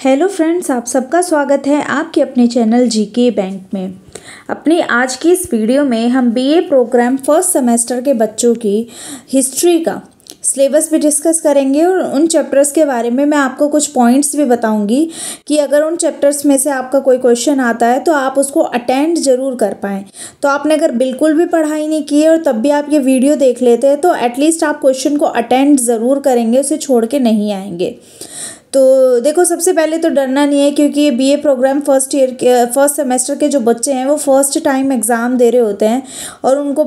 Hello friends, आप सबका स्वागत है आपके अपने चैनल जीके बैंक में। अपनी आज की इस वीडियो में हम बीए प्रोग्राम फर्स्ट सेमेस्टर के बच्चों की हिस्ट्री का सिलेबस भी डिस्कस करेंगे और उन चैप्टर्स के बारे में मैं आपको कुछ पॉइंट्स भी बताऊंगी कि अगर उन चैप्टर्स में से आपका कोई क्वेश्चन आता है तो आप उसको अटेंड ज़रूर कर पाएँ। तो आपने अगर बिल्कुल भी पढ़ाई नहीं की है और तब भी आप ये वीडियो देख लेते हैं तो एटलीस्ट आप क्वेश्चन को अटेंड ज़रूर करेंगे, उसे छोड़ के नहीं आएंगे। तो देखो, सबसे पहले तो डरना नहीं है, क्योंकि ये बीए प्रोग्राम फर्स्ट सेमेस्टर के जो बच्चे हैं वो फर्स्ट टाइम एग्ज़ाम दे रहे होते हैं और उनको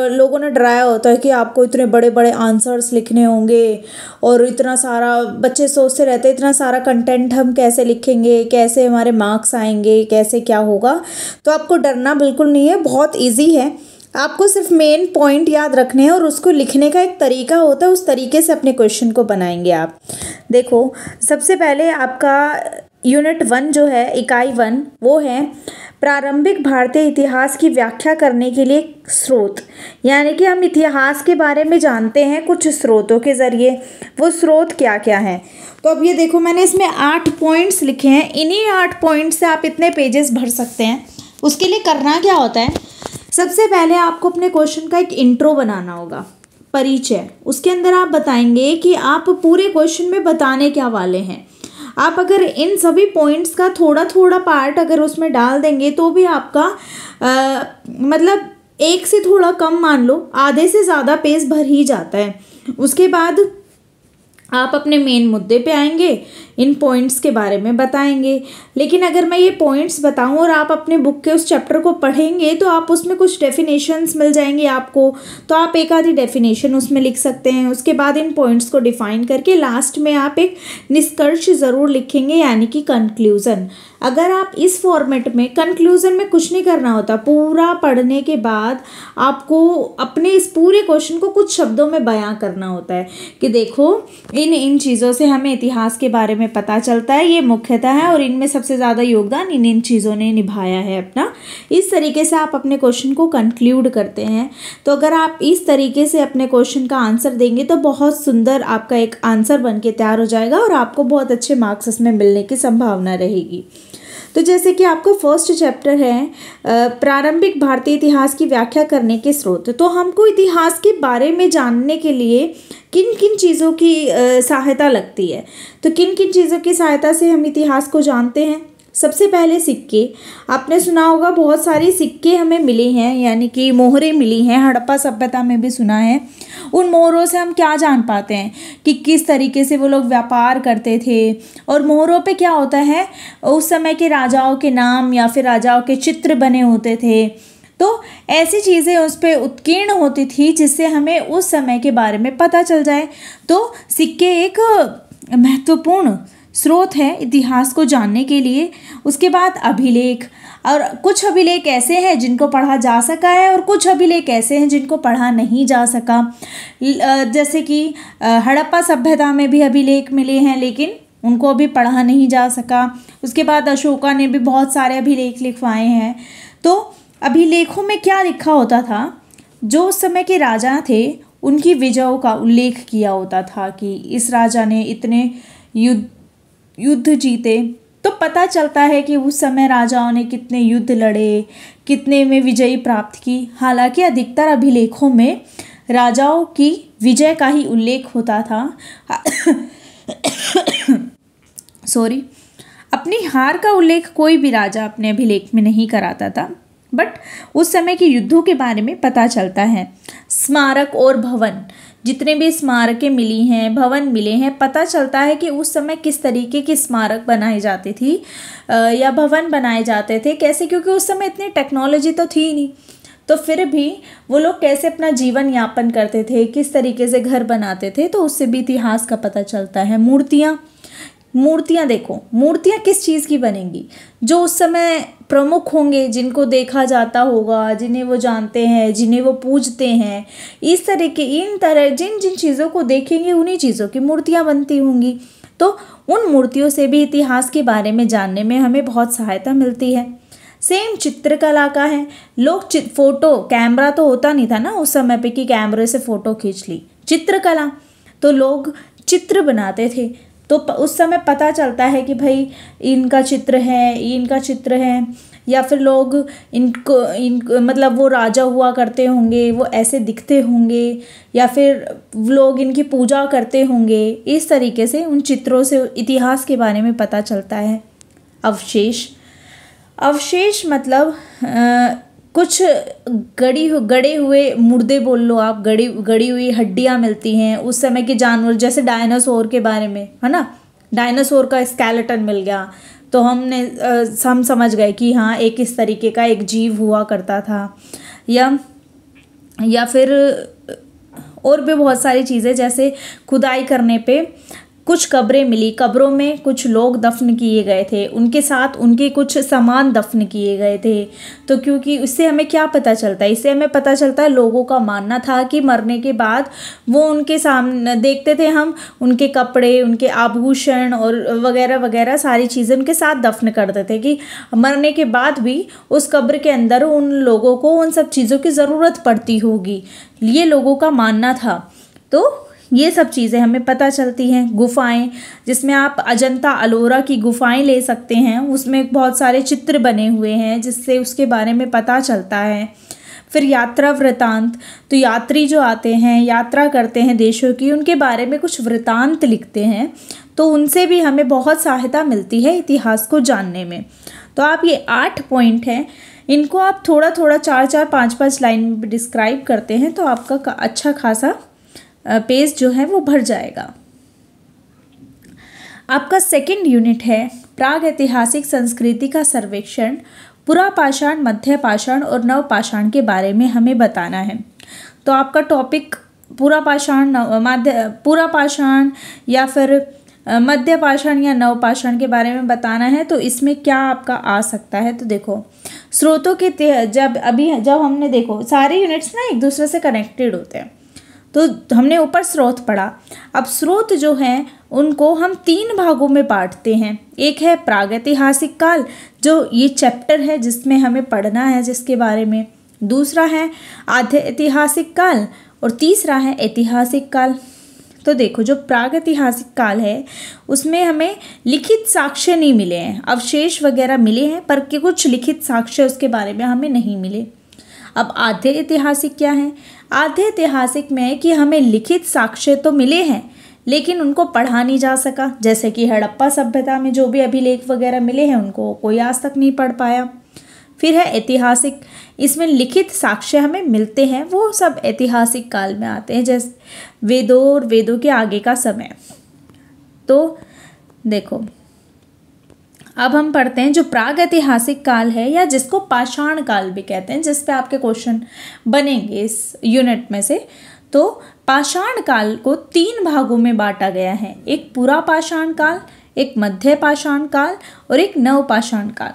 लोगों ने डराया होता है कि आपको इतने बड़े बड़े आंसर्स लिखने होंगे और इतना सारा, बच्चे सोचते रहते हैं इतना सारा कंटेंट हम कैसे लिखेंगे, कैसे हमारे मार्क्स आएंगे, कैसे क्या होगा। तो आपको डरना बिल्कुल नहीं है, बहुत ईजी है। आपको सिर्फ मेन पॉइंट याद रखने हैं और उसको लिखने का एक तरीका होता है, उस तरीके से अपने क्वेश्चन को बनाएंगे आप। देखो, सबसे पहले आपका यूनिट 1 जो है, इकाई 1, वो है प्रारंभिक भारतीय इतिहास की व्याख्या करने के लिए स्रोत। यानी कि हम इतिहास के बारे में जानते हैं कुछ स्रोतों के ज़रिए। वो स्रोत क्या क्या हैं? तो अब ये देखो, मैंने इसमें 8 पॉइंट्स लिखे हैं। इन्हीं 8 पॉइंट्स से आप इतने पेजेस भर सकते हैं। उसके लिए करना क्या होता है, सबसे पहले आपको अपने क्वेश्चन का एक इंट्रो बनाना होगा, परिचय। उसके अंदर आप बताएंगे कि आप पूरे क्वेश्चन में बताने क्या वाले हैं। आप अगर इन सभी पॉइंट्स का थोड़ा थोड़ा पार्ट अगर उसमें डाल देंगे तो भी आपका मतलब एक से थोड़ा कम, मान लो आधे से ज़्यादा पेज भर ही जाता है। उसके बाद आप अपने मेन मुद्दे पे आएंगे, इन पॉइंट्स के बारे में बताएंगे। लेकिन अगर मैं ये पॉइंट्स बताऊं और आप अपने बुक के उस चैप्टर को पढ़ेंगे तो आप उसमें कुछ डेफिनेशंस मिल जाएंगे आपको, तो आप एक आधी डेफिनेशन उसमें लिख सकते हैं। उसके बाद इन पॉइंट्स को डिफाइन करके लास्ट में आप एक निष्कर्ष ज़रूर लिखेंगे, यानी कि कंक्लूज़न। अगर आप इस फॉर्मेट में, कंक्लूज़न में कुछ नहीं करना होता, पूरा पढ़ने के बाद आपको अपने इस पूरे क्वेश्चन को कुछ शब्दों में बयां करना होता है कि देखो, इन चीज़ों से हमें इतिहास के बारे में पता चलता है, ये मुख्यतः है और इनमें सबसे ज़्यादा योगदान इन चीज़ों ने निभाया है अपना। इस तरीके से आप अपने क्वेश्चन को कंक्लूड करते हैं। तो अगर आप इस तरीके से अपने क्वेश्चन का आंसर देंगे तो बहुत सुंदर आपका एक आंसर बन के तैयार हो जाएगा और आपको बहुत अच्छे मार्क्स इसमें मिलने की संभावना रहेगी। तो जैसे कि आपका फर्स्ट चैप्टर है प्रारंभिक भारतीय इतिहास की व्याख्या करने के स्रोत। तो हमको इतिहास के बारे में जानने के लिए किन किन चीज़ों की सहायता लगती है, तो किन किन चीज़ों की सहायता से हम इतिहास को जानते हैं। सबसे पहले सिक्के। आपने सुना होगा बहुत सारी सिक्के हमें मिले हैं, यानी कि मोहरें मिली हैं, हड़प्पा सभ्यता में भी सुना है। उन मोहरों से हम क्या जान पाते हैं कि किस तरीके से वो लोग व्यापार करते थे, और मोहरों पे क्या होता है, उस समय के राजाओं के नाम या फिर राजाओं के चित्र बने होते थे। तो ऐसी चीज़ें उस पर उत्कीर्ण होती थी जिससे हमें उस समय के बारे में पता चल जाए। तो सिक्के एक महत्वपूर्ण स्रोत है इतिहास को जानने के लिए। उसके बाद अभिलेख, और कुछ अभिलेख ऐसे हैं जिनको पढ़ा जा सका है और कुछ अभिलेख ऐसे हैं जिनको पढ़ा नहीं जा सका। जैसे कि हड़प्पा सभ्यता में भी अभिलेख मिले हैं लेकिन उनको अभी पढ़ा नहीं जा सका। उसके बाद अशोका ने भी बहुत सारे अभिलेख लिखवाए हैं। तो अभिलेखों में क्या लिखा होता था, जो उस समय के राजा थे उनकी विजयों का उल्लेख किया होता था कि इस राजा ने इतने युद्ध जीते। तो पता चलता है कि उस समय राजाओं ने कितने युद्ध लड़े, कितने में विजयी प्राप्त की। हालांकि अधिकतर अभिलेखों में राजाओं की विजय का ही उल्लेख होता था सॉरी, अपनी हार का उल्लेख कोई भी राजा अपने अभिलेख में नहीं कराता था, बट उस समय के युद्धों के बारे में पता चलता है। स्मारक और भवन, जितने भी स्मारकें मिली हैं, भवन मिले हैं, पता चलता है कि उस समय किस तरीके की स्मारक बनाई जाती थी या भवन बनाए जाते थे, कैसे, क्योंकि उस समय इतनी टेक्नोलॉजी तो थी नहीं, तो फिर भी वो लोग कैसे अपना जीवन यापन करते थे, किस तरीके से घर बनाते थे, तो उससे भी इतिहास का पता चलता है। मूर्तियाँ देखो, मूर्तियाँ किस चीज़ की बनेंगी, जो उस समय प्रमुख होंगे, जिनको देखा जाता होगा, जिन्हें वो जानते हैं, जिन्हें वो पूजते हैं। इस तरह के जिन जिन चीज़ों को देखेंगे उन्हीं चीज़ों की मूर्तियाँ बनती होंगी। तो उन मूर्तियों से भी इतिहास के बारे में जानने में हमें बहुत सहायता मिलती है। सेम चित्रकला का है। लोग फोटो, कैमरा तो होता नहीं था ना उस समय पे कि कैमरे से फ़ोटो खींच ली। चित्रकला, तो लोग चित्र बनाते थे। तो उस समय पता चलता है कि भाई इनका चित्र है, इनका चित्र है, या फिर लोग इनको मतलब वो राजा हुआ करते होंगे, वो ऐसे दिखते होंगे, या फिर लोग इनकी पूजा करते होंगे। इस तरीके से उन चित्रों से इतिहास के बारे में पता चलता है। अवशेष मतलब कुछ गड़े हुए मुर्दे बोल लो आप, गड़ी हुई हड्डियां मिलती हैं उस समय के जानवर, जैसे डायनासोर के बारे में है ना, डायनासोर का स्केलेटन मिल गया तो हम समझ गए कि हाँ एक इस तरीके का एक जीव हुआ करता था। या फिर और भी बहुत सारी चीज़ें, जैसे खुदाई करने पे कुछ कब्रें मिली, कब्रों में कुछ लोग दफन किए गए थे, उनके साथ उनके कुछ सामान दफन किए गए थे। तो क्योंकि इससे हमें क्या पता चलता है, इससे हमें पता चलता है लोगों का मानना था कि मरने के बाद वो उनके सामने देखते थे, हम उनके कपड़े, उनके आभूषण और वगैरह वगैरह सारी चीज़ें उनके साथ दफन करते थे कि मरने के बाद भी उस कब्र के अंदर उन लोगों को उन सब चीज़ों की ज़रूरत पड़ती होगी, ये लोगों का मानना था। तो ये सब चीज़ें हमें पता चलती हैं। गुफाएं, जिसमें आप अजंता अलोरा की गुफाएं ले सकते हैं, उसमें बहुत सारे चित्र बने हुए हैं जिससे उसके बारे में पता चलता है। फिर यात्रा वृतांत, तो यात्री जो आते हैं, यात्रा करते हैं देशों की, उनके बारे में कुछ वृतांत लिखते हैं, तो उनसे भी हमें बहुत सहायता मिलती है इतिहास को जानने में। तो आप ये 8 पॉइंट हैं, इनको आप थोड़ा थोड़ा 4-4, 5-5 लाइन में डिस्क्राइब करते हैं तो आपका अच्छा खासा पेज जो है वो भर जाएगा। आपका सेकंड यूनिट है प्राग ऐतिहासिक संस्कृति का सर्वेक्षण, पुरापाषाण, मध्य पाषाण और नवपाषाण के बारे में हमें बताना है। तो आपका टॉपिक पुरापाषाण या फिर मध्य पाषाण या नवपाषाण के बारे में बताना है। तो इसमें क्या आपका आ सकता है, तो देखो स्रोतों के जब हमने देखो सारे यूनिट्स ना एक दूसरे से कनेक्टेड होते हैं, तो हमने ऊपर स्रोत पढ़ा। अब स्रोत जो हैं उनको हम 3 भागों में बांटते हैं। एक है प्रागैतिहासिक काल, जो ये चैप्टर है जिसमें हमें पढ़ना है जिसके बारे में। दूसरा है आधे ऐतिहासिक काल और तीसरा है ऐतिहासिक काल। तो देखो जो प्रागैतिहासिक काल है उसमें हमें लिखित साक्ष्य नहीं मिले हैं, अवशेष वगैरह मिले हैं पर कि कुछ लिखित साक्ष्य उसके बारे में हमें नहीं मिले। अब आधे ऐतिहासिक क्या है? आधे ऐतिहासिक में कि हमें लिखित साक्ष्य तो मिले हैं लेकिन उनको पढ़ा नहीं जा सका, जैसे कि हड़प्पा सभ्यता में जो भी अभिलेख वगैरह मिले हैं उनको कोई आज तक नहीं पढ़ पाया। फिर है ऐतिहासिक, इसमें लिखित साक्ष्य हमें मिलते हैं, वो सब ऐतिहासिक काल में आते हैं, जैसे वेदों और वेदों के आगे का समय। तो देखो अब हम पढ़ते हैं जो प्राग ऐतिहासिक काल है या जिसको पाषाण काल भी कहते हैं, जिस पे आपके क्वेश्चन बनेंगे इस यूनिट में से। तो पाषाण काल को 3 भागों में बांटा गया है, एक पुरा पाषाण काल, एक मध्य पाषाण काल और एक नव पाषाण काल।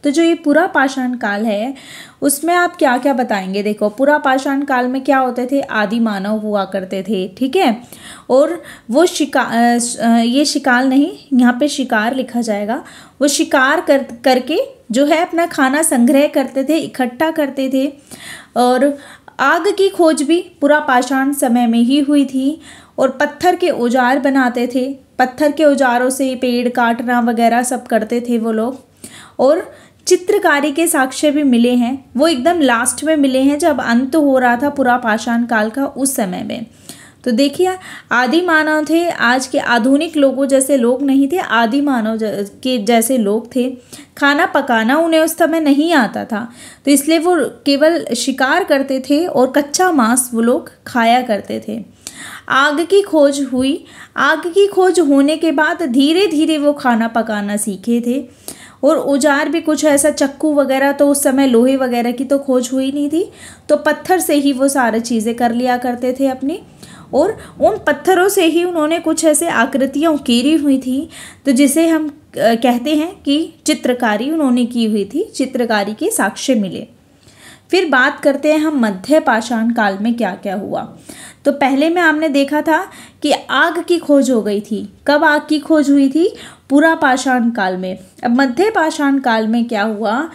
तो जो ये पुरा पाषाण काल है उसमें आप क्या क्या बताएंगे? देखो पुरा पाषाण काल में क्या होते थे, आदि मानव हुआ करते थे, ठीक है। और वो ये शिकार नहीं, यहाँ पे शिकार लिखा जाएगा, वो शिकार करके जो है अपना खाना संग्रह करते थे, इकट्ठा करते थे। और आग की खोज भी पुरा पाषाण समय में ही हुई थी। और पत्थर के औजार बनाते थे, पत्थर के औजारों से पेड़ काटना वगैरह सब करते थे वो लोग। और चित्रकारी के साक्ष्य भी मिले हैं, वो एकदम लास्ट में मिले हैं जब अंत हो रहा था पुरा पाषाण काल का, उस समय में। तो देखिए आदि मानव थे, आज के आधुनिक लोगों जैसे लोग नहीं थे, आदि मानव के जैसे लोग थे। खाना पकाना उन्हें उस समय नहीं आता था, तो इसलिए वो केवल शिकार करते थे और कच्चा मांस वो लोग खाया करते थे। आग की खोज हुई, आग की खोज होने के बाद धीरे धीरे वो खाना पकाना सीखे थे। और औजार भी कुछ ऐसा, चक्कू वगैरह तो उस समय लोहे वगैरह की तो खोज हुई नहीं थी, तो पत्थर से ही वो सारी चीज़ें कर लिया करते थे अपनी। और उन पत्थरों से ही उन्होंने कुछ ऐसे आकृतियाँ उकेरी हुई थी, तो जिसे हम कहते हैं कि चित्रकारी उन्होंने की हुई थी, चित्रकारी के साक्ष्य मिले। फिर बात करते हैं हम मध्य पाषाण काल में क्या क्या हुआ। तो पहले में हमने देखा था कि आग की खोज हो गई थी। कब आग की खोज हुई थी? पुरा पाषाण काल में। अब मध्य पाषाण काल में क्या हुआ?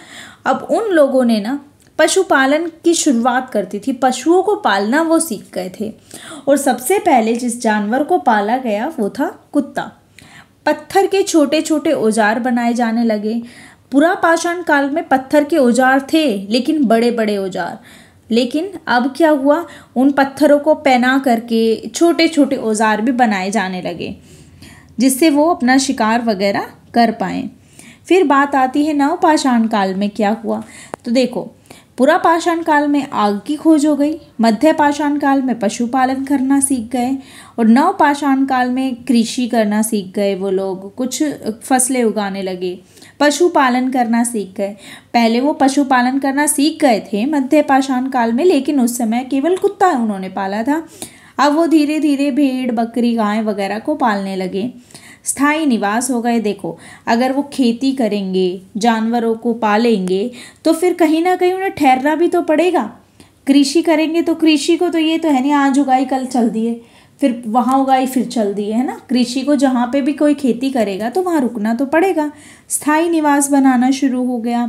अब उन लोगों ने ना पशुपालन की शुरुआत करती थी, पशुओं को पालना वो सीख गए थे। और सबसे पहले जिस जानवर को पाला गया वो था कुत्ता। पत्थर के छोटे छोटे औजार बनाए जाने लगे। पूरा पाषाण काल में पत्थर के औजार थे, लेकिन बड़े बड़े औजार। लेकिन अब क्या हुआ, उन पत्थरों को पैना करके छोटे छोटे औजार भी बनाए जाने लगे, जिससे वो अपना शिकार वगैरह कर पाएँ। फिर बात आती है नवपाषाण काल में क्या हुआ। तो देखो, पूरा पाषाण काल में आग की खोज हो गई, मध्य पाषाण काल में पशुपालन करना सीख गए, और नवपाषाण काल में कृषि करना सीख गए। वो लोग कुछ फसलें उगाने लगे, पशुपालन करना सीख गए। पहले वो पशुपालन करना सीख गए थे मध्य पाषाण काल में, लेकिन उस समय केवल कुत्ता उन्होंने पाला था। अब वो धीरे धीरे भेड़, बकरी, गाय वगैरह को पालने लगे। स्थायी निवास हो गए। देखो, अगर वो खेती करेंगे, जानवरों को पालेंगे, तो फिर कहीं ना कहीं उन्हें ठहरना भी तो पड़ेगा। कृषि करेंगे तो कृषि को तो ये तो है नहीं आज उगाई कल चल दिए, फिर वहाँ उगाई फिर चल दिए, है ना। कृषि को जहाँ पे भी कोई खेती करेगा तो वहाँ रुकना तो पड़ेगा। स्थायी निवास बनाना शुरू हो गया।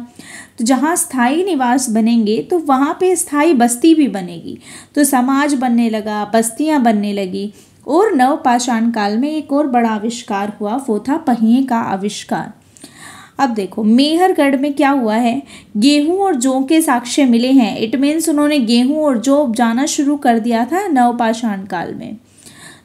तो जहाँ स्थायी निवास बनेंगे तो वहाँ पे स्थायी बस्ती भी बनेगी, तो समाज बनने लगा, बस्तियाँ बनने लगी। और नवपाषाण काल में एक और बड़ा आविष्कार हुआ, वो था पहिए का आविष्कार। अब देखो, मेहरगढ़ में क्या हुआ है, गेहूं और जौ के साक्ष्य मिले हैं। इट मीन्स उन्होंने गेहूं और जौ उपजाना शुरू कर दिया था नवपाषाण काल में।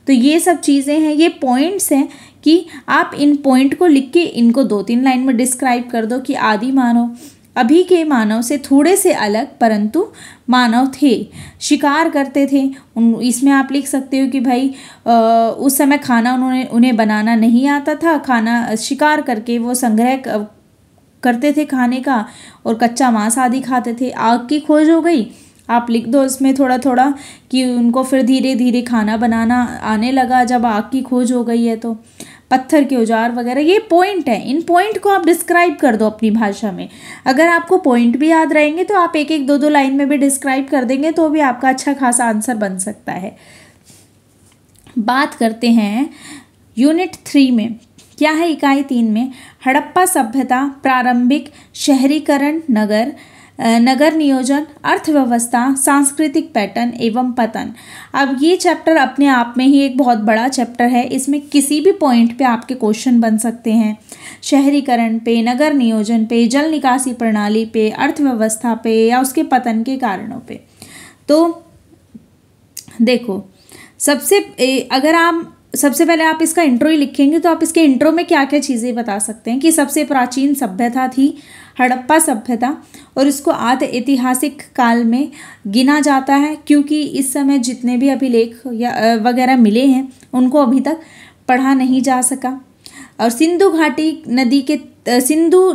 तो ये सब चीज़ें हैं, ये पॉइंट्स हैं कि आप इन पॉइंट को लिख के इनको 2-3 लाइन में डिस्क्राइब कर दो कि आदि मानव अभी के मानव से थोड़े से अलग परंतु मानव थे, शिकार करते थे। इसमें आप लिख सकते हो कि भाई उस समय खाना उन्हें बनाना नहीं आता था, खाना शिकार करके वो संग्रह करते थे खाने का, और कच्चा मांस आदि खाते थे। आग की खोज हो गई, आप लिख दो इसमें थोड़ा थोड़ा कि उनको फिर धीरे धीरे खाना बनाना आने लगा जब आग की खोज हो गई है। तो पत्थर के औजार वगैरह, ये पॉइंट है, इन पॉइंट को आप डिस्क्राइब कर दो अपनी भाषा में। अगर आपको पॉइंट भी याद रहेंगे तो आप 1-1, 2-2 लाइन में भी डिस्क्राइब कर देंगे तो भी आपका अच्छा खासा आंसर बन सकता है। बात करते हैं यूनिट 3 में, क्या है इकाई 3 में, हड़प्पा सभ्यता, प्रारंभिक शहरीकरण, नगर नियोजन, अर्थव्यवस्था, सांस्कृतिक पैटर्न एवं पतन। अब ये चैप्टर अपने आप में ही एक बहुत बड़ा चैप्टर है, इसमें किसी भी पॉइंट पे आपके क्वेश्चन बन सकते हैं। शहरीकरण पे, नगर नियोजन पे, जल निकासी प्रणाली पे, अर्थव्यवस्था पे, या उसके पतन के कारणों पे। तो देखो, सबसे पहले आप इसका इंट्रो ही लिखेंगे तो आप इसके इंट्रो में क्या क्या चीज़ें बता सकते हैं कि सबसे प्राचीन सभ्यता थी हड़प्पा सभ्यता, और इसको आदि ऐतिहासिक काल में गिना जाता है क्योंकि इस समय जितने भी अभिलेख या वगैरह मिले हैं उनको अभी तक पढ़ा नहीं जा सका। और सिंधु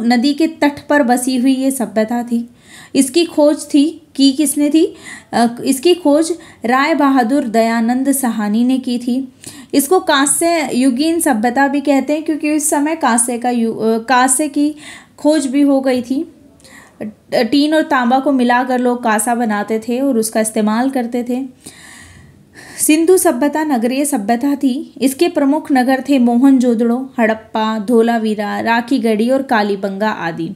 नदी के तट पर बसी हुई ये सभ्यता थी। इसकी खोज किसने थी? इसकी खोज राय बहादुर दयानंद साहनी ने की थी। इसको कांस्य युगीन सभ्यता भी कहते हैं क्योंकि उस समय कांस्य की खोज भी हो गई थी। टीन और तांबा को मिलाकर लोग कांसा बनाते थे और उसका इस्तेमाल करते थे। सिंधु सभ्यता नगरीय सभ्यता थी। इसके प्रमुख नगर थे मोहनजोदड़ो, हड़प्पा, धोलावीरा, राखीगढ़ी और कालीबंगा आदि।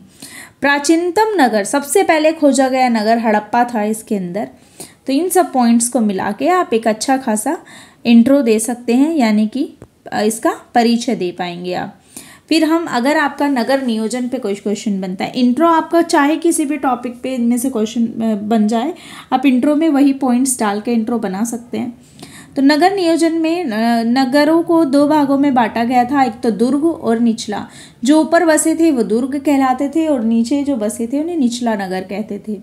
प्राचीनतम नगर, सबसे पहले खोजा गया नगर हड़प्पा था इसके अंदर। तो इन सब पॉइंट्स को मिला के आप एक अच्छा खासा इंट्रो दे सकते हैं, यानी कि इसका परिचय दे पाएंगे आप। फिर अगर आपका नगर नियोजन पे कोई क्वेश्चन बनता है, इंट्रो आपका चाहे किसी भी टॉपिक पे इनमें से क्वेश्चन बन जाए, आप इंट्रो में वही पॉइंट्स डाल के इंट्रो बना सकते हैं। तो नगर नियोजन में नगरों को 2 भागों में बांटा गया था, एक तो दुर्ग और निचला। जो ऊपर बसे थे वो दुर्ग कहलाते थे और नीचे जो बसे थे उन्हें निचला नगर कहते थे।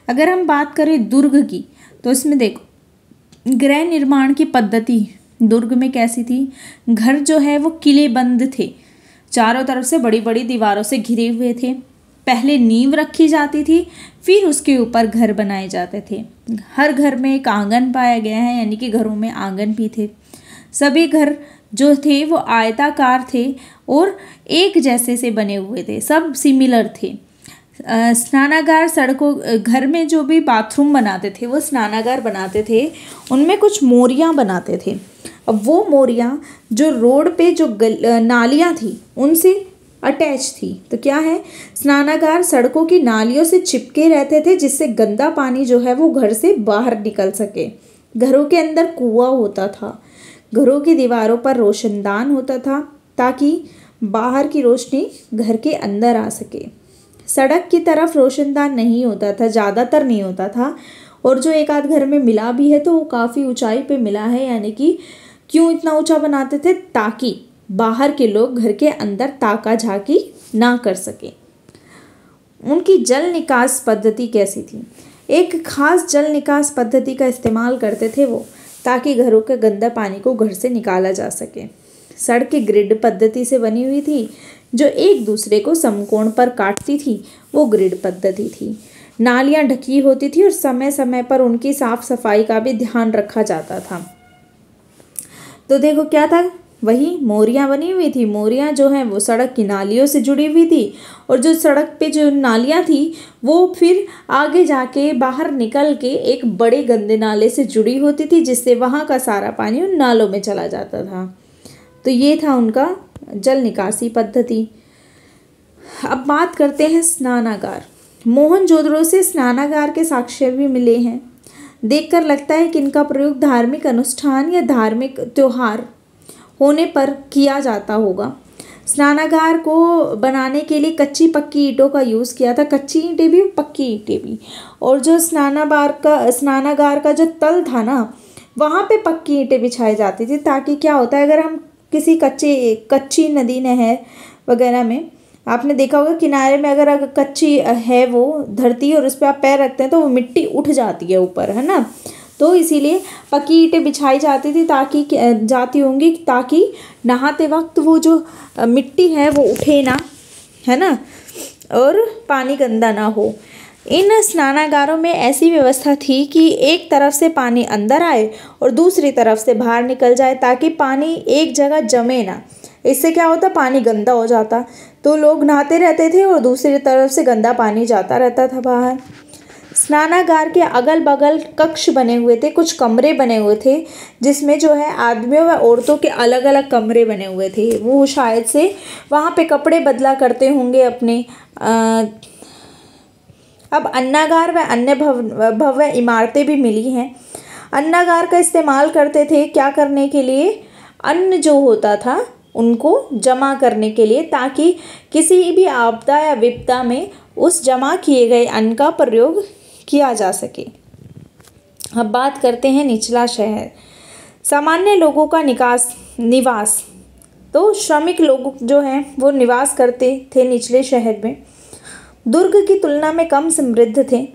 अगर हम बात करें दुर्ग की, तो इसमें देखो गृह निर्माण की पद्धति दुर्ग में कैसी थी। घर जो है वो किले बंद थे, चारों तरफ से बड़ी बड़ी दीवारों से घिरे हुए थे। पहले नींव रखी जाती थी, फिर उसके ऊपर घर बनाए जाते थे। हर घर में एक आंगन पाया गया है, यानी कि घरों में आंगन भी थे। सभी घर जो थे वो आयताकार थे और एक जैसे से बने हुए थे, सब सिमिलर थे। स्नानागार, सड़कों, घर में जो भी बाथरूम बनाते थे वो स्नानागार बनाते थे, उनमें कुछ मोरियां बनाते थे। अब वो मोरियां जो रोड पे जो नालियां थी उनसे अटैच थी। तो क्या है, स्नानागार सड़कों की नालियों से चिपके रहते थे जिससे गंदा पानी जो है वो घर से बाहर निकल सके। घरों के अंदर कुआं होता था, घरों की दीवारों पर रोशनदान होता था, ताकि बाहर की रोशनी घर के अंदर आ सके। सड़क की तरफ रोशनदान नहीं होता था, ज़्यादातर नहीं होता था, और जो एक आध घर में मिला भी है तो वो काफ़ी ऊंचाई पे मिला है। यानी कि क्यों इतना ऊंचा बनाते थे? ताकि बाहर के लोग घर के अंदर ताका झाकी ना कर सके। उनकी जल निकास पद्धति कैसी थी? एक खास जल निकास पद्धति का इस्तेमाल करते थे वो, ताकि घरों के गंदा पानी को घर से निकाला जा सके। सड़कें ग्रिड पद्धति से बनी हुई थी, जो एक दूसरे को समकोण पर काटती थी, वो ग्रिड पद्धति थी। नालियाँ ढकी होती थी और समय समय पर उनकी साफ सफाई का भी ध्यान रखा जाता था। तो देखो क्या था, वही मोरियाँ बनी हुई थी। मोरियाँ जो हैं वो सड़क की नालियों से जुड़ी हुई थी, और जो सड़क पे जो नालियाँ थी वो फिर आगे जाके बाहर निकल के एक बड़े गंदे नाले से जुड़ी होती थी, जिससे वहाँ का सारा पानी उन नालों में चला जाता था। तो ये था उनका जल निकासी पद्धति। अब बात करते हैं स्नानागार। मोहनजोदड़ो से स्नानागार के साक्ष्य भी मिले हैं। देखकर लगता है कि इनका प्रयोग धार्मिक अनुष्ठान या धार्मिक त्योहार होने पर किया जाता होगा। स्नानागार को बनाने के लिए कच्ची पक्की ईंटों का यूज़ किया था, कच्ची ईंटें भी पक्की ईंटें भी। और जो स्नानागार का जो तल था ना, वहाँ पे पक्की ईंटें बिछाई जाती थी, ताकि क्या होता है, अगर हम किसी कच्ची नदी नहर वगैरह में, आपने देखा होगा किनारे में अगर कच्ची है वो धरती और उस पर आप पैर रखते हैं तो वो मिट्टी उठ जाती है ऊपर, है ना। तो इसीलिए पक्की ईंटें बिछाई जाती थी, ताकि नहाते वक्त वो जो मिट्टी है वो उठे ना, है ना, और पानी गंदा ना हो। इन स्नानागारों में ऐसी व्यवस्था थी कि एक तरफ से पानी अंदर आए और दूसरी तरफ से बाहर निकल जाए, ताकि पानी एक जगह जमे ना। इससे क्या होता, पानी गंदा हो जाता, तो लोग नहाते रहते थे और दूसरी तरफ से गंदा पानी जाता रहता था बाहर। स्नानागार के अगल बगल कक्ष बने हुए थे, कुछ कमरे बने हुए थे, जिसमें जो है आदमियों व औरतों के अलग अलग कमरे बने हुए थे। वो शायद से वहाँ पे कपड़े बदला करते होंगे अपने। अब अन्नागार व अन्य भव्य इमारतें भी मिली हैं। अन्नागार का इस्तेमाल करते थे क्या करने के लिए? अन्न जो होता था उनको जमा करने के लिए, ताकि किसी भी आपदा या विपदा में उस जमा किए गए अन्न का प्रयोग किया जा सके। अब बात करते हैं निचला शहर। सामान्य लोगों का निवास, तो श्रमिक लोग जो हैं वो निवास करते थे निचले शहर में। दुर्ग की तुलना में कम समृद्ध थे।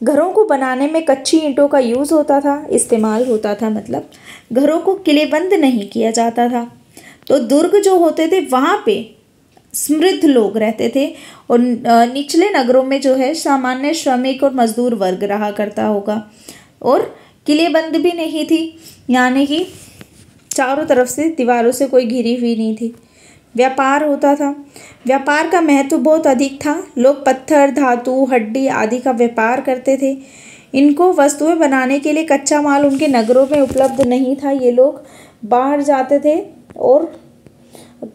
घरों को बनाने में कच्ची ईंटों का यूज़ होता था, इस्तेमाल होता था, मतलब घरों को किलेबंद नहीं किया जाता था। तो दुर्ग जो होते थे वहाँ पे समृद्ध लोग रहते थे, और निचले नगरों में जो है सामान्य श्रमिक और मजदूर वर्ग रहा करता होगा। और किलेबंद भी नहीं थी, यानी कि चारों तरफ से दीवारों से कोई घिरी हुई नहीं थी। व्यापार होता था। व्यापार का महत्व बहुत अधिक था। लोग पत्थर, धातु, हड्डी आदि का व्यापार करते थे। इनको वस्तुएं बनाने के लिए कच्चा माल उनके नगरों में उपलब्ध नहीं था। ये लोग बाहर जाते थे और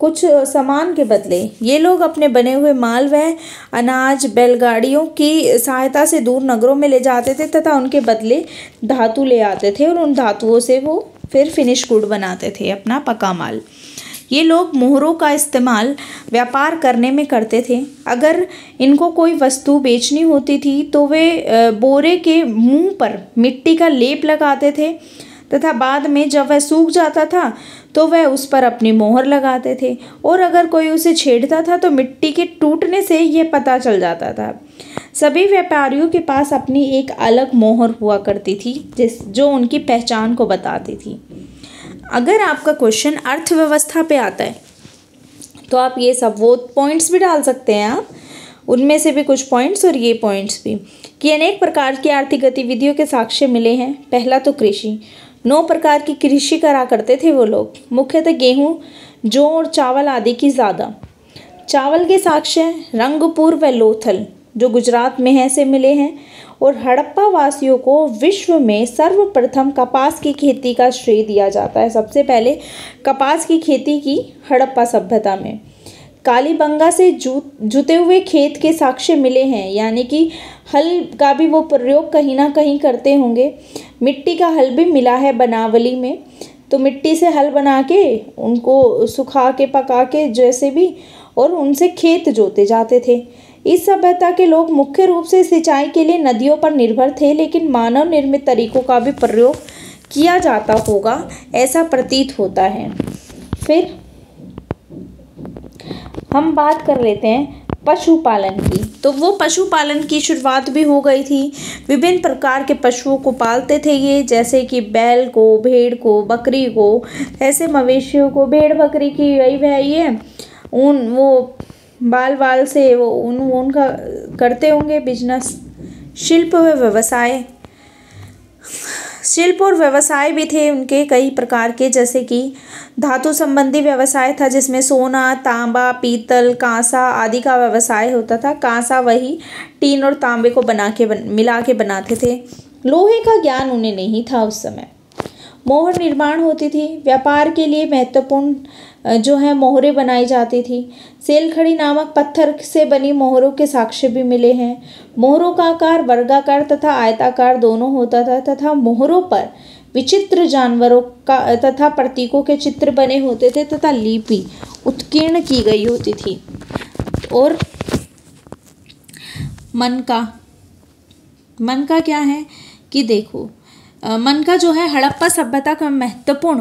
कुछ सामान के बदले ये लोग अपने बने हुए माल व अनाज बैलगाड़ियों की सहायता से दूर नगरों में ले जाते थे, तथा उनके बदले धातु ले आते थे, और उन धातुओं से वो फिर फिनिश गुड बनाते थे, अपना पका माल। ये लोग मोहरों का इस्तेमाल व्यापार करने में करते थे। अगर इनको कोई वस्तु बेचनी होती थी तो वे बोरे के मुंह पर मिट्टी का लेप लगाते थे, तथा बाद में जब वह सूख जाता था तो वह उस पर अपनी मोहर लगाते थे। और अगर कोई उसे छेड़ता था तो मिट्टी के टूटने से यह पता चल जाता था। सभी व्यापारियों के पास अपनी एक अलग मोहर हुआ करती थी, जो उनकी पहचान को बताती थी। अगर आपका क्वेश्चन अर्थव्यवस्था पे आता है तो आप ये सब वो पॉइंट्स भी डाल सकते हैं, आप उनमें से भी कुछ पॉइंट्स और ये पॉइंट्स भी, कि अनेक प्रकार की आर्थिक गतिविधियों के साक्ष्य मिले हैं। पहला तो कृषि। 9 प्रकार की कृषि करा करते थे वो लोग, मुख्यतः गेहूँ, जौ और चावल आदि की ज़्यादा। चावल के साक्ष्य रंगपुर व लोथल जो गुजरात में है से मिले हैं। और हड़प्पा वासियों को विश्व में सर्वप्रथम कपास की खेती का श्रेय दिया जाता है। सबसे पहले कपास की खेती की हड़प्पा सभ्यता में। कालीबंगा से जुते हुए खेत के साक्ष्य मिले हैं, यानी कि हल का भी वो प्रयोग कहीं ना कहीं करते होंगे। मिट्टी का हल भी मिला है बनावली में। तो मिट्टी से हल बना के उनको सुखा के पका के जैसे भी, और उनसे खेत जोते जाते थे। इस सभ्यता के लोग मुख्य रूप से सिंचाई के लिए नदियों पर निर्भर थे, लेकिन मानव निर्मित तरीकों का भी प्रयोग किया जाता होगा, ऐसा प्रतीत होता है। फिर हम बात कर लेते हैं पशुपालन की। तो वो पशुपालन की शुरुआत भी हो गई थी। विभिन्न प्रकार के पशुओं को पालते थे ये, जैसे कि बैल को, भेड़ को, बकरी को, ऐसे मवेशियों को। भेड़ बकरी की वही है ऊन, वो बाल से वो ऊन का करते होंगे बिजनेस। शिल्प और व्यवसाय भी थे उनके कई प्रकार के, जैसे कि धातु संबंधी व्यवसाय था, जिसमें सोना, तांबा, पीतल, कांसा आदि का व्यवसाय होता था। कांसा वही टीन और तांबे को मिला के बनाते थे। लोहे का ज्ञान उन्हें नहीं था उस समय। मोहर निर्माण होती थी। व्यापार के लिए महत्वपूर्ण जो है मोहरें बनाई जाती थी। सेलखड़ी नामक पत्थर से बनी मोहरों के साक्ष्य भी मिले हैं। मोहरों का आकार वर्गाकार तथा आयताकार दोनों होता था, तथा मोहरों पर विचित्र जानवरों का तथा प्रतीकों के चित्र बने होते थे, तथा लिपि उत्कीर्ण की गई होती थी। और मन का क्या है कि देखो, मन का जो है हड़प्पा सभ्यता का महत्वपूर्ण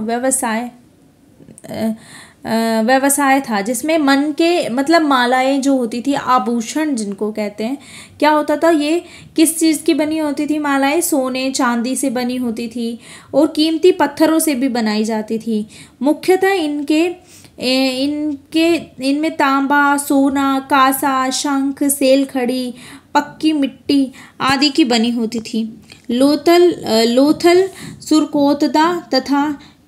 व्यवसाय था, जिसमें मन के मतलब मालाएं जो होती थी, आभूषण जिनको कहते हैं, क्या होता था, ये किस चीज़ की बनी होती थी मालाएं? सोने चांदी से बनी होती थी और कीमती पत्थरों से भी बनाई जाती थी। मुख्यतः इनमें तांबा, सोना, कांसा, शंख, सेलखड़ी, पक्की मिट्टी आदि की बनी होती थी। लोथल, सुरकोतदा तथा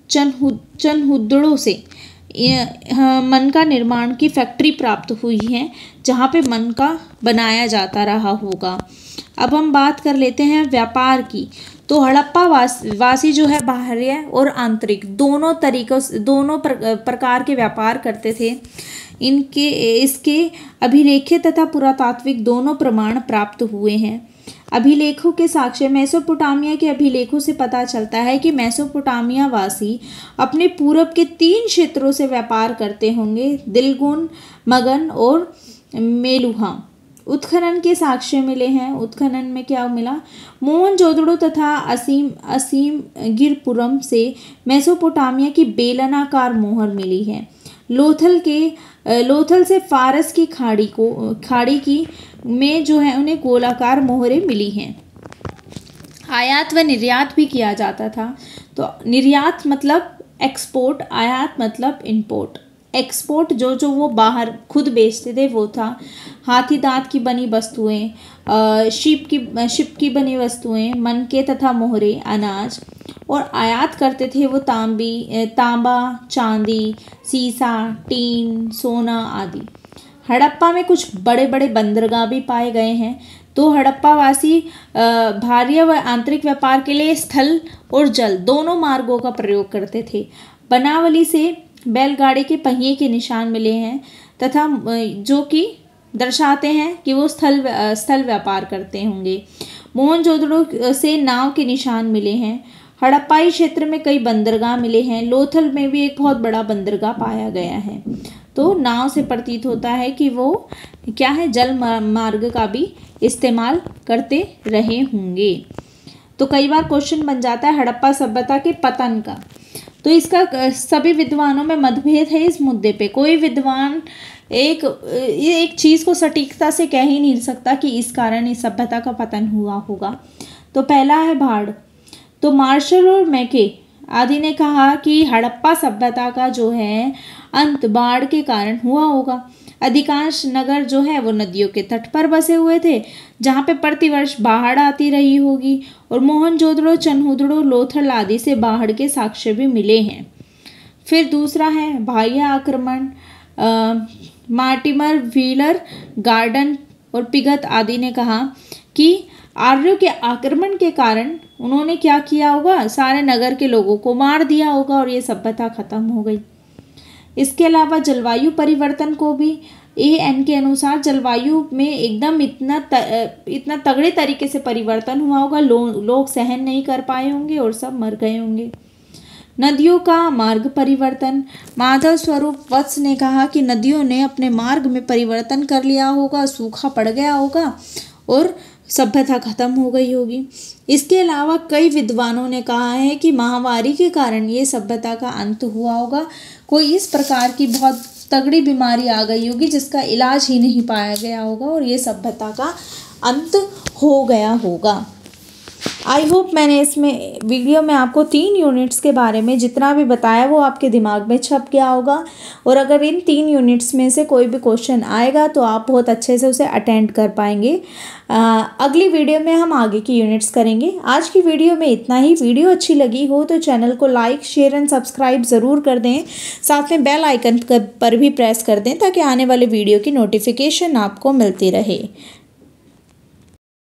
चनहुदड़ों से मन का निर्माण की फैक्ट्री प्राप्त हुई है, जहाँ पे मन का बनाया जाता रहा होगा। अब हम बात कर लेते हैं व्यापार की। तो हड़प्पा वासी जो है बाह्य और आंतरिक दोनों प्रकार के व्यापार करते थे। इसके अभिलेखित तथा पुरातात्विक दोनों प्रमाण प्राप्त हुए हैं। अभिलेखों के साक्ष्य मेसोपोटामिया के अभिलेखों से पता चलता है कि मेसोपोटामिया वासी अपने पूरब के 3 क्षेत्रों से व्यापार करते होंगे, दिलगुन, मगन और मेलुहा। उत्खनन के साक्ष्य मिले हैं। उत्खनन में क्या मिला? मोहनजोदड़ो तथा असीम गिरपुरम से मेसोपोटामिया की बेलनाकार मोहर मिली है। लोथल से फारस की खाड़ी की में जो है उन्हें गोलाकार मोहरें मिली हैं। आयात व निर्यात भी किया जाता था। तो निर्यात मतलब एक्सपोर्ट, आयात मतलब इंपोर्ट। एक्सपोर्ट जो वो बाहर खुद बेचते थे वो था हाथी दांत की बनी वस्तुएं, शिप की बनी वस्तुएं, मनके तथा मोहरे, अनाज। और आयात करते थे वो तांबा, चांदी, सीसा, टीन, सोना आदि। हड़प्पा में कुछ बड़े बड़े बंदरगाह भी पाए गए हैं। तो हड़प्पावासी बाह्य व आंतरिक व्यापार के लिए स्थल और जल दोनों मार्गों का प्रयोग करते थे। बनावली से बैलगाड़ी के पहिए के निशान मिले हैं तथा जो कि दर्शाते हैं कि वो स्थल व्यापार करते होंगे। मोहनजोदड़ो से नाव के निशान मिले हैं। हड़प्पाई क्षेत्र में कई बंदरगाह मिले हैं। लोथल में भी एक बहुत बड़ा बंदरगाह पाया गया है। तो नाव से प्रतीत होता है कि वो क्या है, जल मार्ग का भी इस्तेमाल करते रहे होंगे। तो कई बार क्वेश्चन बन जाता है हड़प्पा सभ्यता के पतन का। तो इसका सभी विद्वानों में मतभेद है इस मुद्दे पे। कोई विद्वान एक चीज़ को सटीकता से कह ही नहीं सकता कि इस कारण इस सभ्यता का पतन हुआ होगा। तो पहला है बाढ़। तो मार्शल और मैके आदि ने कहा कि हड़प्पा सभ्यता का जो है अंत बाढ़ के कारण हुआ होगा। अधिकांश नगर जो है वो नदियों के तट पर बसे हुए थे, जहाँ पे प्रतिवर्ष बाढ़ आती रही होगी। और मोहनजोदड़ो, चनहुदड़ो, लोथल आदि से बाढ़ के साक्ष्य भी मिले हैं। फिर दूसरा है बाह्य आक्रमण। मार्टिमर, व्हीलर, गार्डन और पिगत आदि ने कहा कि आर्यों के आक्रमण के कारण उन्होंने क्या किया होगा, सारे नगर के लोगों को मार दिया होगा और ये सभ्यता खत्म हो गई। इसके अलावा जलवायु परिवर्तन को भी AN के अनुसार जलवायु में एकदम इतना तगड़े तरीके से परिवर्तन हुआ होगा, लोग सहन नहीं कर पाए होंगे और सब मर गए होंगे। नदियों का मार्ग परिवर्तन। माधव स्वरूप वत्स ने कहा कि नदियों ने अपने मार्ग में परिवर्तन कर लिया होगा, सूखा पड़ गया होगा और सभ्यता खत्म हो गई होगी। इसके अलावा कई विद्वानों ने कहा है कि महामारी के कारण ये सभ्यता का अंत हुआ होगा। कोई इस प्रकार की बहुत तगड़ी बीमारी आ गई होगी जिसका इलाज ही नहीं पाया गया होगा और ये सभ्यता का अंत हो गया होगा। आई होप मैंने इसमें वीडियो में आपको 3 यूनिट्स के बारे में जितना भी बताया वो आपके दिमाग में छप गया होगा और अगर इन 3 यूनिट्स में से कोई भी क्वेश्चन आएगा तो आप बहुत अच्छे से उसे अटेंड कर पाएंगे। अगली वीडियो में हम आगे की यूनिट्स करेंगे। आज की वीडियो में इतना ही। वीडियो अच्छी लगी हो तो चैनल को लाइक, शेयर एंड सब्सक्राइब ज़रूर कर दें। साथ में बेल आइकन पर भी प्रेस कर दें ताकि आने वाले वीडियो की नोटिफिकेशन आपको मिलती रहे।